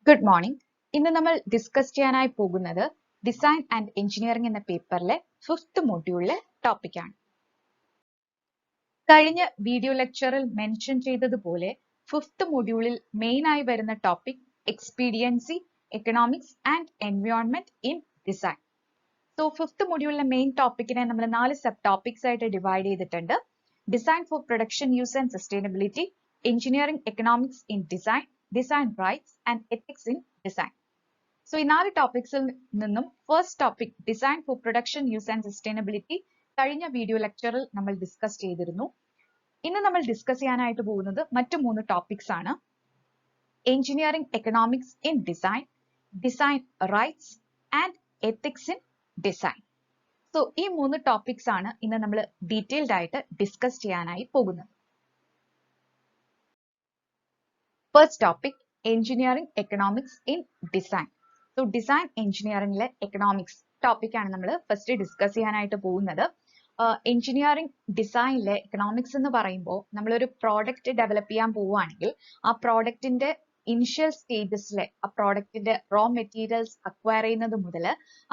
Good morning. ഇന്ന് നമ്മൾ discuss ചെയ്യാനായി പോകുന്നത് ഡിസൈൻ ആൻഡ് എഞ്ചിനീയറിംഗ് എന്ന പേപ്പറിലെ 5th മൊഡ്യൂളിലെ ടോപ്പിക്കാണ്. കഴിഞ്ഞ വീഡിയോ ലെക്ചറിൽ മെൻഷൻ ചെയ്തതുപോലെ 5th മൊഡ്യൂളിൽ മെയിൻ ആയി വരുന്ന topic expediency, economics and environment in design. So 5th മൊഡ്യൂളിലെ മെയിൻ ടോപ്പിക്കിനെ നമ്മൾ 4 സബ് ടോപ്പിക്സ് ആയിട്ട് ഡിവൈഡ് ചെയ്തിട്ടുണ്ട്. Design for production use and sustainability, engineering economics in design, design rights and ethics in design. So ഈ 4 ടോപ്പിക്സിൽ നിന്നും first topic design for production use and sustainability കഴിഞ്ഞ video ലെക്ചറിൽ നമ്മൾ ഡിസ്കസ് ചെയ്തിരുന്നു. ഇന്ന് നമ്മൾ ഡിസ്കസ് ചെയ്യാനായിട്ട് പോകുന്നത് മറ്റു 3 ടോപ്പിക്സ് ആണ്. Engineering economics in design, design rights and ethics in design. So ഈ 3 ടോപ്പിക്സ് ആണ് ഇന്ന് നമ്മൾ ഡീറ്റെയിൽഡ് ആയിട്ട് ഡിസ്കസ് ചെയ്യാനായി പോകുന്നത്. First topic engineering economics in design. So design എഞ്ചിനീയറിംഗിലെ എക്കണോമിക്സ് ടോപ്പിക് ആണ് നമ്മൾ ഫസ്റ്റ് ഡിസ്കസ് ചെയ്യാനായിട്ട് പോകുന്നത്. എഞ്ചിനീയറിംഗ് ഡിസൈനിലെ എക്കണോമിക്സ് എന്ന് പറയുമ്പോൾ നമ്മളൊരു പ്രോഡക്റ്റ് ഡെവലപ്പ് ചെയ്യാൻ പോവുകയാണെങ്കിൽ ആ പ്രോഡക്റ്റിന്റെ ഇനിഷ്യൽ സ്റ്റേജസിലെ ആ പ്രോഡക്റ്റിന്റെ റോ മെറ്റീരിയൽസ് അക്വയർ ചെയ്യുന്നത് മുതൽ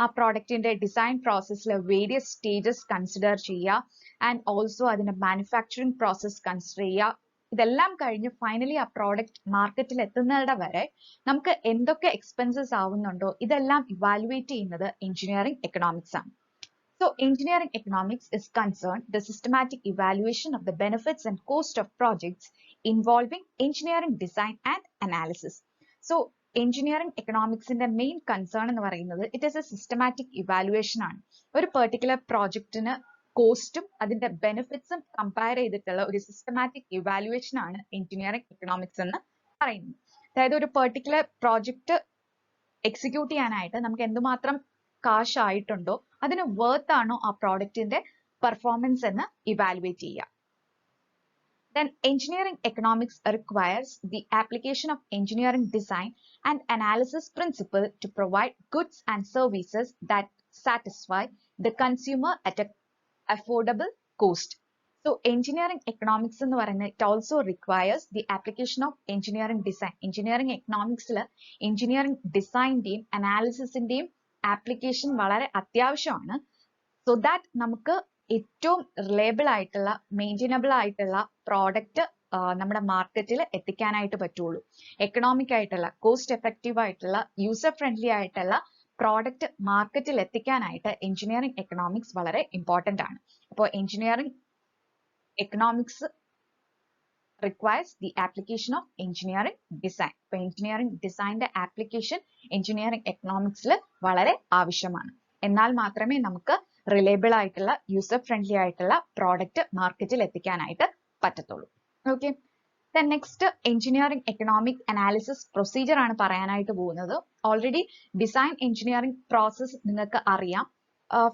ആ പ്രോഡക്റ്റിന്റെ ഡിസൈൻ പ്രോസസ്സിലെ വേരിയസ് സ്റ്റേജസ് കൺസിഡർ ചെയ്യുക ആൻഡ് ഓൾസോ അതിന്റെ മാനുഫാക്ചറിങ് പ്രോസസ് കൺസിഡർ ചെയ്യുക. ഇതെല്ലാം കഴിഞ്ഞ് ഫൈനലി ആ പ്രോഡക്റ്റ് മാർക്കറ്റിൽ എത്തുന്നതിടെ വരെ നമുക്ക് എന്തൊക്കെ എക്സ്പെൻസസ് ആവുന്നുണ്ടോ ഇതെല്ലാം ഇവാലുവേറ്റ് ചെയ്യുന്നത് എഞ്ചിനീയറിംഗ് എക്കണോമിക്സ് ആണ്. So engineering economics is concerned the systematic evaluation of the benefits and cost of projects involving engineering design and analysis. So engineering economics in the main concern എന്ന് പറയുന്നത് it is a systematic evaluation ആണ്. ഒരു particular projectന് കോസ്റ്റും അതിന്റെ ബെനിഫിറ്റ്സും compare ചെയ്തിട്ടുള്ള ഒരു systematic evaluation ആണ് engineering economics എന്ന് പറയുന്നത്. അതായത് ഒരു പെർട്ടിക്കുലർ പ്രോജക്റ്റ് എക്സിക്യൂട്ട് ചെയ്യാനായിട്ട് നമുക്ക് എന്തുമാത്രം കാശ് ആയിട്ടുണ്ടോ അതിന് വർത്ത് ആണോ ആ പ്രോഡക്റ്റിന്റെ പെർഫോമൻസ് എന്ന് ഇവാലുവേറ്റ് ചെയ്യുക. Then engineering economics requires the application of engineering design and analysis principle to provide goods and services that satisfy the consumer at an affordable cost. So engineering economics എന്ന് പറയുന്നത് it also requires the application of engineering design. Engineering economics ൽ engineering ഡിസൈൻ്റെയും അനാലിസിസിന്റെയും application വളരെ അത്യാവശ്യമാണ്. So that നമുക്ക് ഏറ്റവും reliable ആയിട്ടുള്ള maintainable ആയിട്ടുള്ള product നമ്മുടെ മാർക്കറ്റിൽ എത്തിക്കാനായിട്ട് പറ്റുള്ളൂ. എക്കണോമിക് ആയിട്ടുള്ള കോസ്റ്റ് എഫക്റ്റീവ് ആയിട്ടുള്ള യൂസർ ഫ്രണ്ട്ലി ആയിട്ടുള്ള പ്രോഡക്റ്റ് മാർക്കറ്റിൽ എത്തിക്കാനായിട്ട് എഞ്ചിനീയറിംഗ് എക്കണോമിക്സ് വളരെ ഇമ്പോർട്ടന്റ് ആണ്. അപ്പോൾ engineering economics requires the application of engineering design. അപ്പോൾ എഞ്ചിനീയറിംഗ് ഡിസൈനിന്റെ ആപ്ലിക്കേഷൻ എഞ്ചിനീയറിംഗ് എക്കണോമിക്സിൽ വളരെ ആവശ്യമാണ്. എന്നാൽ മാത്രമേ നമുക്ക് റിലയബിൾ ആയിട്ടുള്ള യൂസർ ഫ്രണ്ട്ലി ആയിട്ടുള്ള പ്രോഡക്റ്റ് മാർക്കറ്റിൽ എത്തിക്കാനായിട്ട് പറ്റത്തുള്ളൂ. Okay, then next engineering economic analysis procedure ആണ് പറയാനായിട്ട് പോകുന്നത്. ഓൾറെഡി ഡിസൈൻ എഞ്ചിനീയറിംഗ് പ്രോസസ് നിങ്ങൾക്ക് അറിയാം.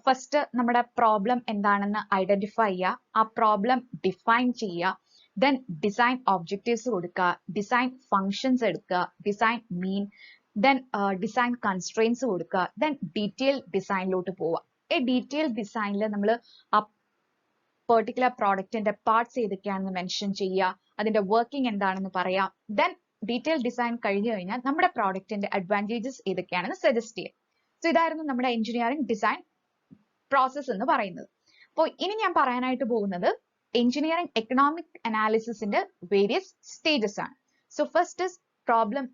ഫസ്റ്റ് നമ്മുടെ പ്രോബ്ലം എന്താണെന്ന് ഐഡന്റിഫൈ ചെയ്യുക, ആ പ്രോബ്ലം ഡിഫൈൻ ചെയ്യുക, then design objectives കൊടുക്കുക, design functions എടുക്കുക, design mean, then design constraints കൊടുക്കുക, then detail ഡിസൈനിലോട്ട് പോവുക. ഈ ഡീറ്റെയിൽ ഡിസൈനിൽ നമ്മൾ ആ പെർട്ടിക്കുലർ പ്രോഡക്റ്റിന്റെ പാർട്സ് ഏതൊക്കെയാണെന്ന് മെൻഷൻ ചെയ്യുക, അതിന്റെ വർക്കിംഗ് എന്താണെന്ന് പറയാം. then ഡീറ്റെയിൽ ഡിസൈൻ കഴിഞ്ഞു കഴിഞ്ഞാൽ നമ്മുടെ പ്രോഡക്റ്റിന്റെ അഡ്വാൻറ്റേജസ് ഏതൊക്കെയാണെന്ന് സജസ്റ്റ് ചെയ്യുക. സോ ഇതായിരുന്നു നമ്മുടെ എഞ്ചിനീയറിംഗ് ഡിസൈൻ പ്രോസസ് എന്ന് പറയുന്നത്. അപ്പോൾ ഇനി ഞാൻ പറയാനായിട്ട് പോകുന്നത് engineering economic analysis in the various stages ആണ്. So first is problem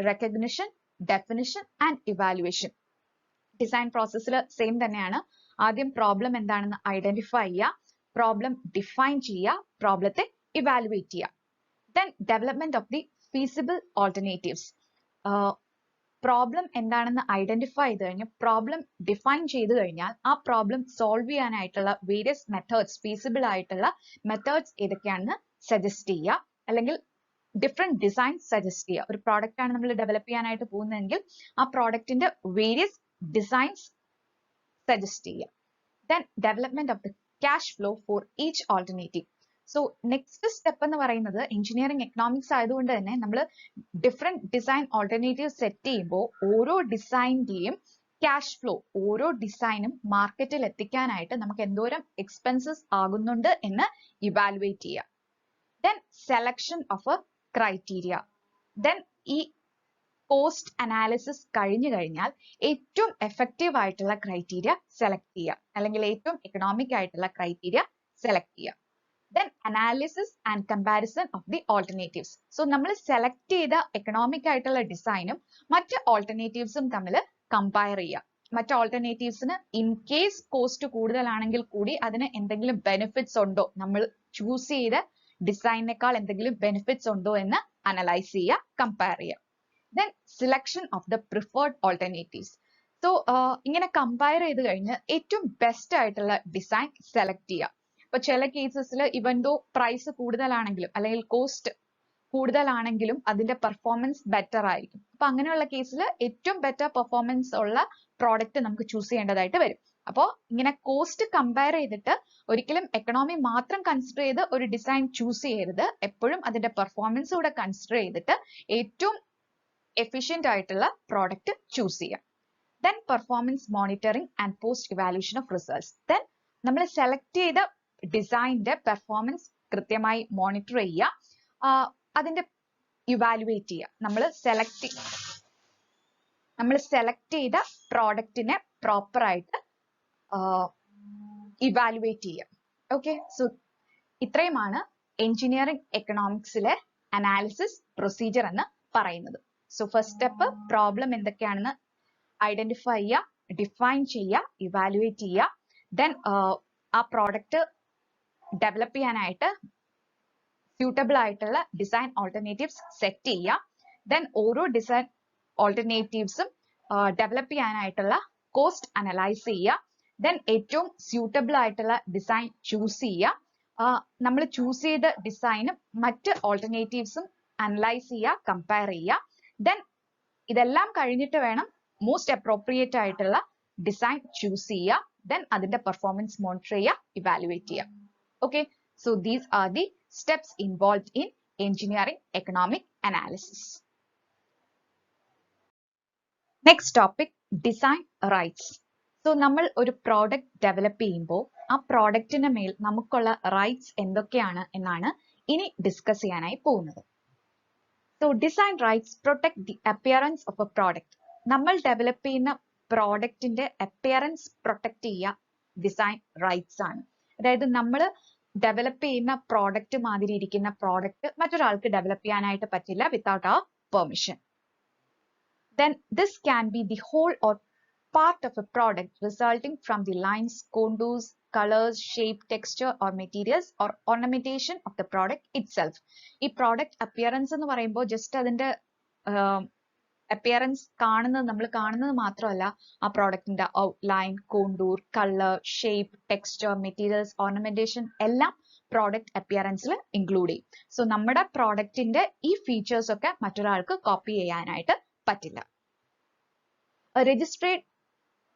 recognition, definition and evaluation. Design process same തന്നെയാണ്. ആദ്യം പ്രോബ്ലം എന്താണെന്ന് ഐഡന്റിഫൈ ചെയ്യുക, പ്രോബ്ലം ഡിഫൈൻ ചെയ്യുക, പ്രോബ്ലത്തെ ഇവാലുവേറ്റ് ചെയ്യുക. Then development of the feasible alternatives. Problem എന്താണെന്ന് ഐഡന്റിഫൈ ചെയ്ത് കഴിഞ്ഞാൽ പ്രോബ്ലം ഡിഫൈൻ ചെയ്ത് കഴിഞ്ഞാൽ ആ പ്രോബ്ലം സോൾവ് ചെയ്യാനായിട്ടുള്ള വേരിയസ് മെത്തേഡ്സ്, ഫീസിബിൾ ആയിട്ടുള്ള മെത്തേഡ്സ് ഏതൊക്കെയാണെന്ന് സജസ്റ്റ് ചെയ്യുക, അല്ലെങ്കിൽ ഡിഫറെന്റ് ഡിസൈൻസ് സജസ്റ്റ് ചെയ്യുക. ഒരു പ്രോഡക്റ്റ് ആണ് നമ്മൾ ഡെവലപ്പ് ചെയ്യാനായിട്ട് പോകുന്നതെങ്കിൽ ആ പ്രോഡക്റ്റിന്റെ വേരിയസ് ഡിസൈൻസ് സജസ്റ്റ് ചെയ്യുക. Then development of the cash flow for each alternative. So next step എന്ന് പറയുന്നത് എഞ്ചിനീയറിംഗ് എക്കണോമിക്സ് ആയതുകൊണ്ട് തന്നെ നമ്മൾ ഡിഫറെന്റ് ഡിസൈൻ ഓൾട്ടർനേറ്റീവ് സെറ്റ് ചെയ്യുമ്പോൾ ഓരോ ഡിസൈനിന്റെയും ക്യാഷ് ഫ്ലോ, ഓരോ ഡിസൈനും മാർക്കറ്റിൽ എത്തിക്കാനായിട്ട് നമുക്ക് എന്തോരം എക്സ്പെൻസസ് ആകുന്നുണ്ട് എന്ന് ഇവാലുവേറ്റ് ചെയ്യുക. Then selection of A criteria. Then ഈ കോസ്റ്റ് അനാലിസിസ് കഴിഞ്ഞു കഴിഞ്ഞാൽ ഏറ്റവും എഫക്റ്റീവ് ആയിട്ടുള്ള ക്രൈറ്റീരിയ സെലക്ട് ചെയ്യുക, അല്ലെങ്കിൽ ഏറ്റവും എക്കണോമിക് ആയിട്ടുള്ള ക്രൈറ്റീരിയ സെലക്ട് ചെയ്യുക. Then analysis and comparison of the alternatives. So നമ്മൾ സെലക്ട് ചെയ്ത എക്കണോമിക് ആയിട്ടുള്ള ഡിസൈനും മറ്റ് ഓൾട്ടർനേറ്റീവ്സും തമ്മിൽ കമ്പയർ ചെയ്യുക. മറ്റ് ഓൾട്ടർനേറ്റീവ്സിന് ഇൻ കേസ് കോസ്റ്റ് കൂടുതലാണെങ്കിൽ കൂടി അതിന് എന്തെങ്കിലും ബെനിഫിറ്റ്സ് ഉണ്ടോ, നമ്മൾ ചൂസ് ചെയ്ത ഡിസൈനേക്കാൾ എന്തെങ്കിലും ബെനിഫിറ്റ്സ് ഉണ്ടോ എന്ന് അനലൈസ് ചെയ്യുക, കമ്പയർ ചെയ്യുക. Then selection of the preferred alternatives. So ഇങ്ങനെ കമ്പയർ ചെയ്ത് കഴിഞ്ഞ് ഏറ്റവും ബെസ്റ്റ് ആയിട്ടുള്ള ഡിസൈൻ സെലക്ട് ചെയ്യുക. ഇപ്പൊ ചില കേസസിൽ ഇവൻ ദോ പ്രൈസ് കൂടുതലാണെങ്കിലും അല്ലെങ്കിൽ കോസ്റ്റ് കൂടുതലാണെങ്കിലും അതിന്റെ പെർഫോമൻസ് ബെറ്റർ ആയിരിക്കും. അപ്പൊ അങ്ങനെയുള്ള കേസിൽ ഏറ്റവും ബെറ്റർ പെർഫോമൻസ് ഉള്ള പ്രോഡക്റ്റ് നമുക്ക് ചൂസ് ചെയ്യേണ്ടതായിട്ട് വരും. അപ്പോൾ ഇങ്ങനെ കോസ്റ്റ് കമ്പയർ ചെയ്തിട്ട് ഒരിക്കലും എക്കണോമി മാത്രം കൺസിഡർ ചെയ്ത് ഒരു ഡിസൈൻ ചൂസ് ചെയ്യരുത്. എപ്പോഴും അതിന്റെ പെർഫോമൻസ് കൂടെ കൺസിഡർ ചെയ്തിട്ട് ഏറ്റവും എഫിഷ്യന്റ് ആയിട്ടുള്ള പ്രോഡക്റ്റ് ചൂസ് ചെയ്യാം. Then performance monitoring and post evaluation of results. Then നമ്മൾ സെലക്ട് ചെയ്ത ഡിസൈനിന്റെ പെർഫോമൻസ് കൃത്യമായി മോണിറ്റർ ചെയ്യുക, അതിന്റെ ഇവാലുവേറ്റ് ചെയ്യുക. നമ്മൾ സെലക്ട് ചെയ്ത പ്രോഡക്റ്റിനെ പ്രോപ്പർ ആയിട്ട് ഇവാലുവേറ്റ് ചെയ്യുക. ഓക്കെ, സോ ഇത്രയുമാണ് എഞ്ചിനീയറിംഗ് എക്കണോമിക്സിലെ അനാലിസിസ് പ്രൊസീജിയർ എന്ന് പറയുന്നത്. സോ ഫസ്റ്റ് സ്റ്റെപ്പ് പ്രോബ്ലം എന്തൊക്കെയാണെന്ന് ഐഡന്റിഫൈ ചെയ്യുക, ഡിഫൈൻ ചെയ്യുക, ഇവാലുവേറ്റ് ചെയ്യുക. ദെൻ ആ പ്രോഡക്റ്റ് ഡെവലപ്പ് ചെയ്യാനായിട്ട് സ്യൂട്ടബിൾ ആയിട്ടുള്ള ഡിസൈൻ ഓൾട്ടർനേറ്റീവ്സ് സെറ്റ് ചെയ്യുക. ദെൻ ഓരോ ഡിസൈൻ ഓൾട്ടർനേറ്റീവ്സും ഡെവലപ്പ് ചെയ്യാനായിട്ടുള്ള കോസ്റ്റ് അനലൈസ് ചെയ്യുക. ദെൻ ഏറ്റവും സ്യൂട്ടബിൾ ആയിട്ടുള്ള ഡിസൈൻ ചൂസ് ചെയ്യുക. നമ്മൾ ചൂസ് ചെയ്ത ഡിസൈനും മറ്റ് ഓൾട്ടർനേറ്റീവ്സും അനലൈസ് ചെയ്യുക, കമ്പയർ ചെയ്യുക. ദെൻ ഇതെല്ലാം കഴിഞ്ഞിട്ട് വേണം മോസ്റ്റ് അപ്രോപ്രിയേറ്റ് ആയിട്ടുള്ള ഡിസൈൻ ചൂസ് ചെയ്യുക. ദെൻ അതിന്റെ പെർഫോമൻസ് മോണിറ്റർ ചെയ്യുക, ഇവാലുവേറ്റ് ചെയ്യുക. Okay, so these are the steps involved in engineering economic analysis. Next topic, design rights. So നമ്മൾ ഒരു പ്രോഡക്റ്റ് ഡെവലപ്പ് ചെയ്യുമ്പോൾ ആ പ്രോഡക്റ്റിന് മേൽ നമുക്കുള്ള റൈറ്റ്സ് എന്തൊക്കെയാണ് എന്നാണ് ഇനി ഡിസ്കസ് ചെയ്യാനായി പോകുന്നത്. So design rights protect the appearance of a product. നമ്മൾ ഡെവലപ്പ് ചെയ്യുന്ന പ്രോഡക്റ്റിന്റെ അപ്പിയറൻസ് പ്രൊട്ടക്ട് ചെയ്യുക ഡിസൈൻ റൈറ്റ്സ് ആണ്. അതായത് നമ്മൾ ഡെവലപ്പ് ചെയ്യുന്ന പ്രോഡക്റ്റ് മാതിരി ഇരിക്കുന്ന പ്രോഡക്റ്റ് മറ്റൊരാൾക്ക് ഡെവലപ്പ് ചെയ്യാനായിട്ട് പറ്റില്ല വിത്തൗട്ട് ആ permission. Then this can be the whole or part of a product resulting from the lines, contours, colors, shape, texture or materials or ornamentation of the product itself. ഈ product appearance എന്ന് പറയുമ്പോൾ just അതിന്റെ appearance നമ്മൾ കാണുന്നത് മാത്രമല്ല, ആ പ്രോഡക്റ്റിന്റെ outline, contour, colour, shape, texture, materials, ornamentation എല്ലാം പ്രോഡക്റ്റ് അപ്പിയറൻസിൽ ഇൻക്ലൂഡ് ചെയ്യും. സോ നമ്മുടെ പ്രോഡക്റ്റിന്റെ ഈ ഫീച്ചേഴ്സ് ഒക്കെ മറ്റൊരാൾക്ക് കോപ്പി ചെയ്യാനായിട്ട് പറ്റില്ല. A registered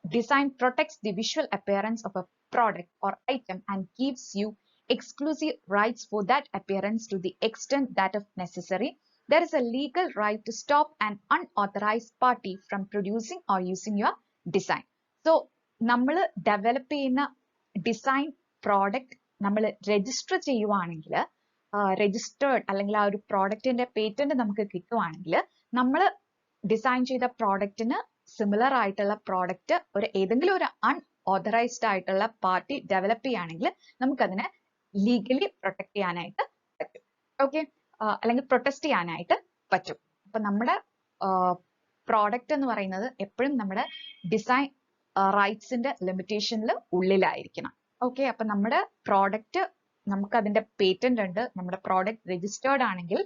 design protects the visual appearance of a product or item and gives you exclusive rights for that appearance to the extent that if necessary. There is a legal right to stop an unauthorized party from producing or using your design. So, നമ്മൾ develop ചെയ്യുന്ന design product നമ്മൾ register ചെയ്യുവാണെങ്കിൽ, registered അല്ലെങ്കിൽ ആ ഒരു പ്രോഡക്റ്റിന്റെ patent നമുക്ക് കിട്ടുവാണെങ്കിൽ, നമ്മൾ ഡിസൈൻ ചെയ്ത പ്രോഡക്റ്റിന് സിമിലർ ആയിട്ടുള്ള പ്രോഡക്റ്റ് ഏതെങ്കിലും ഒരു അൺഓതറൈസ്ഡ് ആയിട്ടുള്ള പാർട്ടി ഡെവലപ്പ് ചെയ്യുകയാണെങ്കിൽ നമുക്കതിനെ ലീഗലി പ്രൊട്ടക്ട് ചെയ്യാനായിട്ട് പറ്റും. ഓക്കെ, അല്ലെങ്കിൽ പ്രൊട്ടസ്റ്റ് ചെയ്യാനായിട്ട് പറ്റും. അപ്പൊ നമ്മുടെ പ്രോഡക്റ്റ് എന്ന് പറയുന്നത് എപ്പോഴും നമ്മുടെ ഡിസൈൻ റൈറ്റ്സിന്റെ ലിമിറ്റേഷനിൽ ഉള്ളിലായിരിക്കണം. ഓക്കെ, അപ്പൊ നമ്മുടെ പ്രോഡക്റ്റ് നമുക്ക് അതിന്റെ പേറ്റന്റ് ഉണ്ട്, നമ്മുടെ പ്രോഡക്റ്റ് രജിസ്റ്റേർഡ് ആണെങ്കിൽ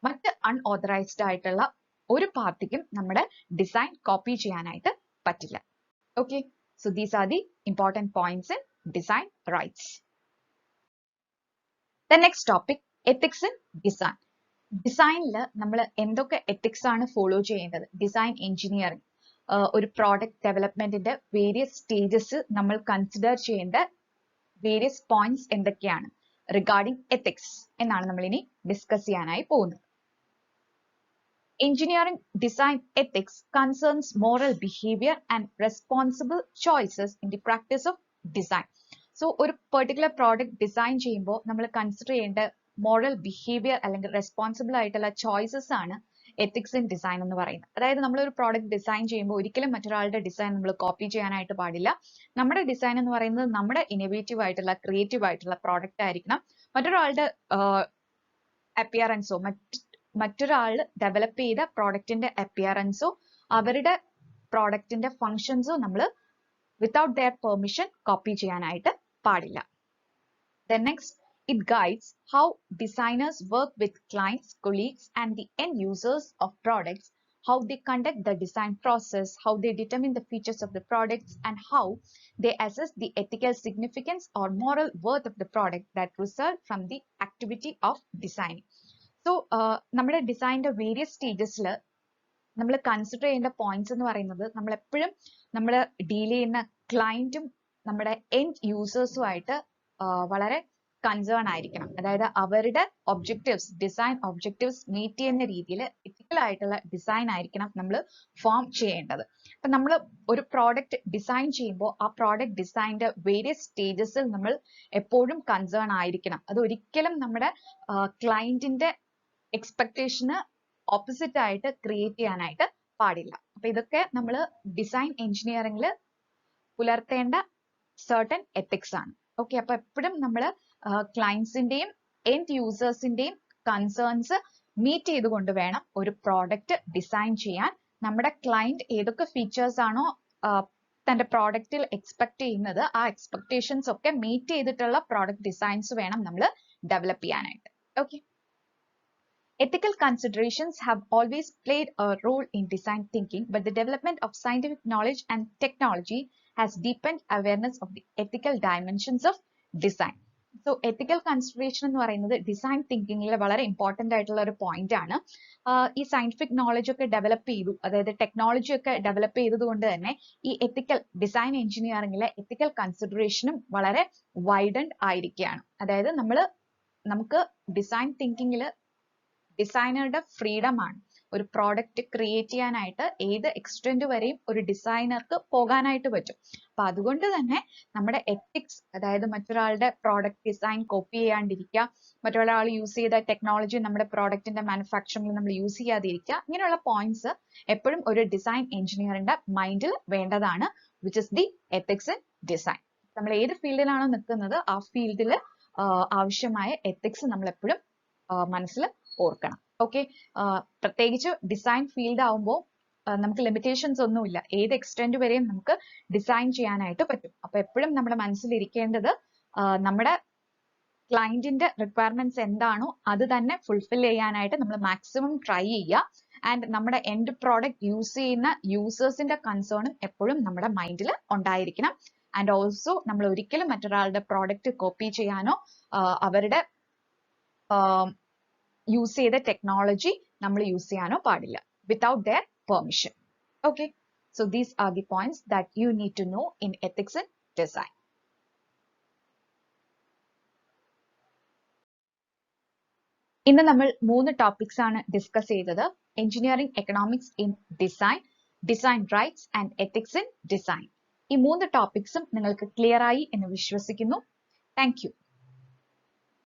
മറ്റ് അൺഓതറൈസ്ഡ് ആയിട്ടുള്ള ഒരു പാർട്ടിക്കും നമ്മുടെ ഡിസൈൻ കോപ്പി ചെയ്യാനായിട്ട് പറ്റില്ല. Okay, so these are the important points in design rights. The next topic, ethics in design. ഡിസൈനിൽ നമ്മൾ എന്തൊക്കെ എത്തിക്സ് ആണ് ഫോളോ ചെയ്യേണ്ടത്? ഡിസൈൻ എഞ്ചിനീയറിംഗ് ഒരു പ്രോഡക്റ്റ് ഡെവലപ്മെന്റിന്റെ വേരിയസ് സ്റ്റേജസ് നമ്മൾ കൺസിഡർ ചെയ്യേണ്ട വേരിയസ് പോയിന്റ്സ് എന്തൊക്കെയാണ് റിഗാർഡിംഗ് എത്തിക്സ് എന്നാണ് നമ്മൾ ഇനി ഡിസ്കസ് ചെയ്യാനായി പോകുന്നത്. Engineering design ethics concerns moral behavior and responsible choices in the practice of design. So, ഒരു particular product design ചെയ്യുമ്പോൾ നമ്മൾ കൺസിഡർ ചെയ്യേണ്ട moral behavior അല്ലെങ്കിൽ responsible ആയിട്ടുള്ള choices ആണ് ethics in design എന്ന് പറയുന്നത്. അതായത് നമ്മൾ ഒരു പ്രോഡക്റ്റ് ഡിസൈൻ ചെയ്യുമ്പോൾ ഒരിക്കലും മറ്റൊരാളുടെ ഡിസൈൻ നമ്മൾ കോപ്പി ചെയ്യാനായിട്ട് പാടില്ല. നമ്മുടെ ഡിസൈൻ എന്ന് പറയുന്നത് നമ്മുടെ ഇന്നോവേറ്റീവ് ആയിട്ടുള്ള ക്രിയേറ്റീവ് ആയിട്ടുള്ള പ്രോഡക്റ്റ് ആയിരിക്കണം. മറ്റൊരാളുടെ അപ്പിയറൻസോ മറ്റൊരാൾ ഡെവലപ്പ് ചെയ്ത പ്രോഡക്റ്റിന്റെ അപ്പിയറൻസോ അവരുടെ പ്രോഡക്റ്റിന്റെ ഫങ്ഷൻസോ നമ്മൾ വിത്തൗട്ട് ദെയർ പെർമിഷൻ കോപ്പി ചെയ്യാനായിട്ട് പാടില്ല. Then next, it guides how designers work with clients, colleagues, and the end users of products, how they conduct the design process, how they determine the features of the products, and how they assess the ethical significance or moral worth of the product that result from the activity of designing. So, നമ്മുടെ ഡിസൈനിന്റെ various സ്റ്റേജസിൽ നമ്മൾ consider ചെയ്യേണ്ട points എന്ന് പറയുന്നത് നമ്മൾ എപ്പോഴും നമ്മൾ deal ചെയ്യുന്ന ക്ലയന്റും നമ്മുടെ എൻഡ് യൂസേഴ്സുമായിട്ട് വളരെ കൺസേൺ ആയിരിക്കണം. അതായത് അവരുടെ ഒബ്ജക്റ്റീവ്സ് ഡിസൈൻ ഒബ്ജക്റ്റീവ്സ് മീറ്റ് ചെയ്യുന്ന രീതിയിൽ എത്തിക്കൽ ആയിട്ടുള്ള ഡിസൈൻ ആയിരിക്കണം നമ്മൾ ഫോം ചെയ്യേണ്ടത്. അപ്പൊ നമ്മൾ ഒരു പ്രോഡക്റ്റ് ഡിസൈൻ ചെയ്യുമ്പോൾ ആ പ്രോഡക്റ്റ് ഡിസൈനിന്റെ വേരിയസ് സ്റ്റേജസിൽ നമ്മൾ എപ്പോഴും കൺസേൺ ആയിരിക്കണം. അത് ഒരിക്കലും നമ്മുടെ ക്ലയന്റിന്റെ എക്സ്പെക്ടേഷന് ഓപ്പോസിറ്റ് ആയിട്ട് ക്രിയേറ്റ് ചെയ്യാനായിട്ട് പാടില്ല. അപ്പൊ ഇതൊക്കെ നമ്മൾ ഡിസൈൻ എഞ്ചിനീയറിംഗിൽ പുലർത്തേണ്ട certain ethics ആണ്. ഓക്കെ, അപ്പൊ എപ്പോഴും നമ്മൾ ക്ലയൻസിന്റെയും എൻഡ് യൂസേഴ്സിന്റെയും കൺസേൺസ് മീറ്റ് ചെയ്തുകൊണ്ട് വേണം ഒരു പ്രോഡക്റ്റ് ഡിസൈൻ ചെയ്യാൻ. നമ്മുടെ ക്ലയന്റ് ഏതൊക്കെ ഫീച്ചേഴ്സ് ആണോ തന്റെ പ്രോഡക്റ്റിൽ എക്സ്പെക്ട് ചെയ്യുന്നത് ആ എക്സ്പെക്ടേഷൻസ് ഒക്കെ മീറ്റ് ചെയ്തിട്ടുള്ള പ്രോഡക്റ്റ് ഡിസൈൻസ് വേണം നമ്മൾ ഡെവലപ്പ് ചെയ്യാനായിട്ട്. Okay, ethical considerations have always played a role in design thinking, but the development of scientific knowledge and technology has deepened awareness of the ethical dimensions of design. So ethical consideration എന്ന് പറയുന്നത് design തിങ്കിങ്ങിൽ വളരെ important ആയിട്ടുള്ള ഒരു point ആണ്. ഈ scientific knowledge ഒക്കെ develop ചെയ്തു, അതായത് ടെക്നോളജി ഒക്കെ ഡെവലപ്പ് ചെയ്തത് കൊണ്ട് തന്നെ ഈ എത്തിക്കൽ ഡിസൈൻ എഞ്ചിനീയറിംഗിലെ എത്തിക്കൽ കൺസിഡറേഷനും വളരെ വൈഡൻഡ് ആയിരിക്കുകയാണ്. അതായത് നമുക്ക് ഡിസൈൻ തിങ്കിങ്ങിൽ ഡിസൈനറുടെ ഫ്രീഡം ആണ്. ഒരു പ്രോഡക്റ്റ് ക്രിയേറ്റ് ചെയ്യാനായിട്ട് ഏത് എക്സ്റ്റെന്റ് വരെയും ഒരു ഡിസൈനർക്ക് പോകാനായിട്ട് പറ്റും. അപ്പൊ അതുകൊണ്ട് തന്നെ നമ്മുടെ എത്തിക്സ്, അതായത് മറ്റൊരാളുടെ പ്രോഡക്റ്റ് ഡിസൈൻ കോപ്പി ചെയ്യാണ്ടിരിക്കുക, മറ്റൊരാൾ യൂസ് ചെയ്ത ടെക്നോളജി നമ്മുടെ പ്രോഡക്റ്റിന്റെ മാനുഫാക്ചറിംഗിൽ നമ്മൾ യൂസ് ചെയ്യാതിരിക്കുക, ഇങ്ങനെയുള്ള പോയിന്റ്സ് എപ്പോഴും ഒരു ഡിസൈൻ എഞ്ചിനീയറിന്റെ മൈൻഡിൽ വേണ്ടതാണ്. Which is the ethics in design. നമ്മൾ ഏത് ഫീൽഡിലാണോ നിൽക്കുന്നത് ആ ഫീൽഡിൽ ആവശ്യമായ എത്തിക്സ് നമ്മൾ എപ്പോഴും മനസ്സിൽ ഓർക്കണം. ഓക്കെ, പ്രത്യേകിച്ച് ഡിസൈൻ ഫീൽഡ് ആവുമ്പോൾ നമുക്ക് ലിമിറ്റേഷൻസ് ഒന്നുമില്ല, ഏത് എക്സ്റ്റെന്റ് വരെയും നമുക്ക് ഡിസൈൻ ചെയ്യാനായിട്ട് പറ്റും. അപ്പൊ എപ്പോഴും നമ്മുടെ മനസ്സിലിരിക്കേണ്ടത് നമ്മുടെ ക്ലയന്റിന്റെ റിക്വയർമെന്റ്സ് എന്താണോ അത് തന്നെ ഫുൾഫിൽ ചെയ്യാനായിട്ട് നമ്മൾ മാക്സിമം ട്രൈ ചെയ്യുക. ആൻഡ് നമ്മുടെ എൻഡ് പ്രോഡക്റ്റ് യൂസ് ചെയ്യുന്ന യൂസേഴ്സിന്റെ കൺസേണും എപ്പോഴും നമ്മുടെ മൈൻഡിൽ ഉണ്ടായിരിക്കണം. ആൻഡ് ഓൾസോ നമ്മൾ ഒരിക്കലും മറ്റൊരാളുടെ പ്രോഡക്റ്റ് കോപ്പി ചെയ്യാനോ അവരുടെ യൂസ് ചെയ്ത ടെക്നോളജി നമ്മൾ യൂസ് ചെയ്യാനോ പാടില്ല without their permission. Okay, so these are the points that you need to know in ethics in design. ഇന്ന് നമ്മൾ 3 ടോപ്പിക്സ് ആണ് ഡിസ്കസ് ചെയ്തത്. Engineering economics in design, design rights and ethics in design. ഈ 3 ടോപ്പിക്സും നിങ്ങൾക്ക് clear ആയി എന്ന് വിശ്വസിക്കുന്നു. Thank you.